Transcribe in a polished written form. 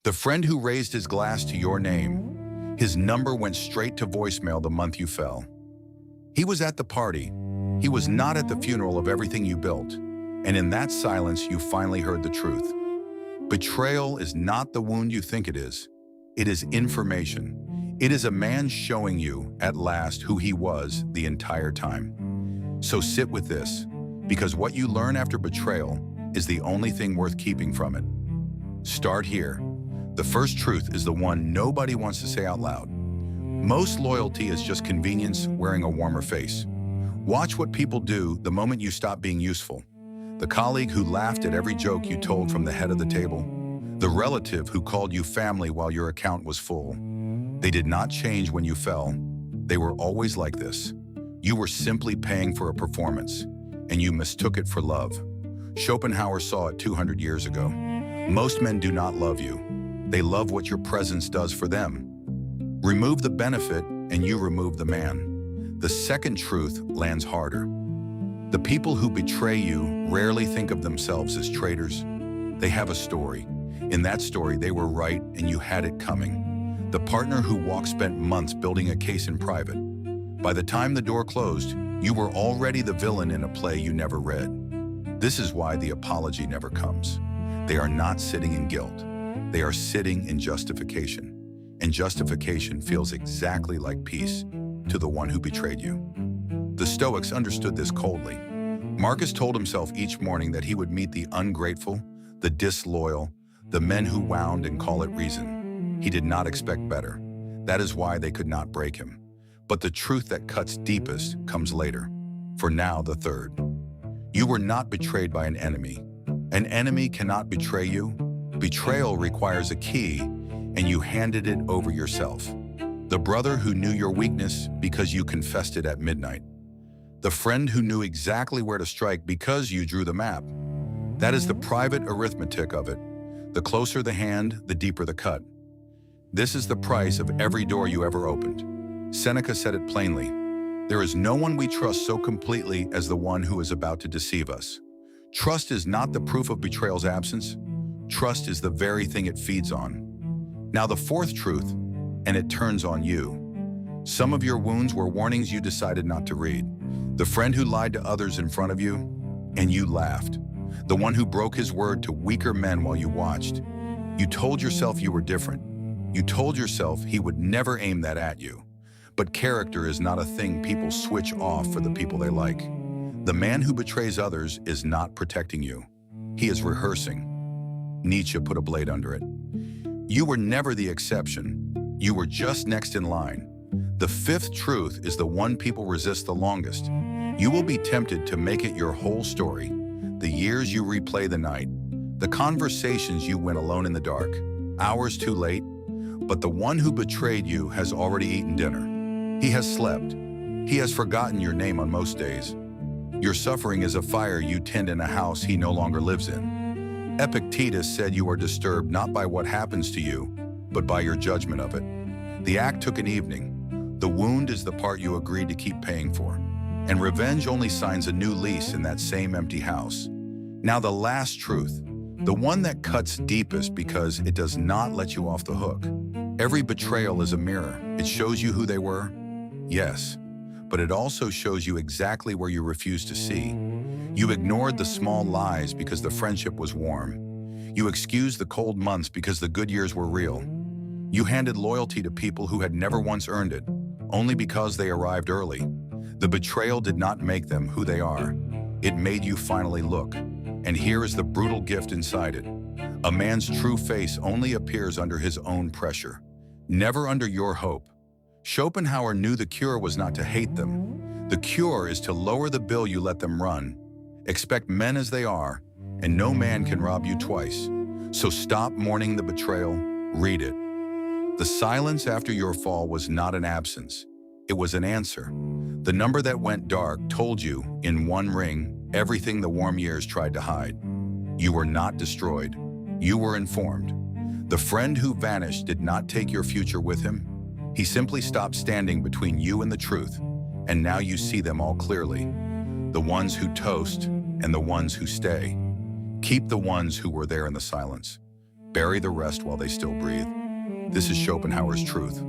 The friend who raised his glass to your name, his number went straight to voicemail the month you fell. He was at the party. He was not at the funeral of everything you built. And in that silence, you finally heard the truth. Betrayal is not the wound you think it is. It is information. It is a man showing you, at last, who he was the entire time. So sit with this, because what you learn after betrayal is the only thing worth keeping from it. Start here. The first truth is the one nobody wants to say out loud. Most loyalty is just convenience wearing a warmer face. Watch what people do the moment you stop being useful. The colleague who laughed at every joke you told from the head of the table. The relative who called you family while your account was full. They did not change when you fell. They were always like this. You were simply paying for a performance, and you mistook it for love. Schopenhauer saw it 200 years ago. Most men do not love you. They love what your presence does for them. Remove the benefit, and you remove the man. The second truth lands harder. The people who betray you rarely think of themselves as traitors. They have a story. In that story, they were right and you had it coming. The partner who walked spent months building a case in private. By the time the door closed, you were already the villain in a play you never read. This is why the apology never comes. They are not sitting in guilt. They are sitting in justification. And justification feels exactly like peace to the one who betrayed you. The Stoics understood this coldly. Marcus told himself each morning that he would meet the ungrateful, the disloyal, the men who wound and call it reason. He did not expect better. That is why they could not break him. But the truth that cuts deepest comes later. For now, the third. You were not betrayed by an enemy. An enemy cannot betray you. Betrayal requires a key, and you handed it over yourself. The brother who knew your weakness because you confessed it at midnight. The friend who knew exactly where to strike because you drew the map. That is the private arithmetic of it. The closer the hand, the deeper the cut. This is the price of every door you ever opened. Seneca said it plainly. There is no one we trust so completely as the one who is about to deceive us. Trust is not the proof of betrayal's absence. Trust is the very thing it feeds on. Now the fourth truth, and it turns on you. Some of your wounds were warnings you decided not to read. The friend who lied to others in front of you, and you laughed. The one who broke his word to weaker men while you watched. You told yourself you were different. You told yourself he would never aim that at you. But character is not a thing people switch off for the people they like. The man who betrays others is not protecting you. He is rehearsing. Nietzsche put a blade under it. You were never the exception. You were just next in line. The fifth truth is the one people resist the longest. You will be tempted to make it your whole story. The years you replay the night. The conversations you went alone in the dark. Hours too late. But the one who betrayed you has already eaten dinner. He has slept. He has forgotten your name on most days. Your suffering is a fire you tend in a house he no longer lives in. Epictetus said you are disturbed not by what happens to you, but by your judgment of it. The act took an evening. The wound is the part you agreed to keep paying for. And revenge only signs a new lease in that same empty house. Now the last truth, the one that cuts deepest because it does not let you off the hook. Every betrayal is a mirror. It shows you who they were, yes, but it also shows you exactly where you refused to see. You ignored the small lies because the friendship was warm. You excused the cold months because the good years were real. You handed loyalty to people who had never once earned it, only because they arrived early. The betrayal did not make them who they are. It made you finally look. And here is the brutal gift inside it. A man's true face only appears under his own pressure, never under your hope. Schopenhauer knew the cure was not to hate them. The cure is to lower the bill you let them run. Expect men as they are, and no man can rob you twice. So stop mourning the betrayal, read it. The silence after your fall was not an absence. It was an answer. The number that went dark told you, in one ring, everything the warm years tried to hide. You were not destroyed. You were informed. The friend who vanished did not take your future with him. He simply stopped standing between you and the truth, and now you see them all clearly. The ones who toast and the ones who stay. Keep the ones who were there in the silence. bury the rest while they still breathe. This is Schopenhauer's truth.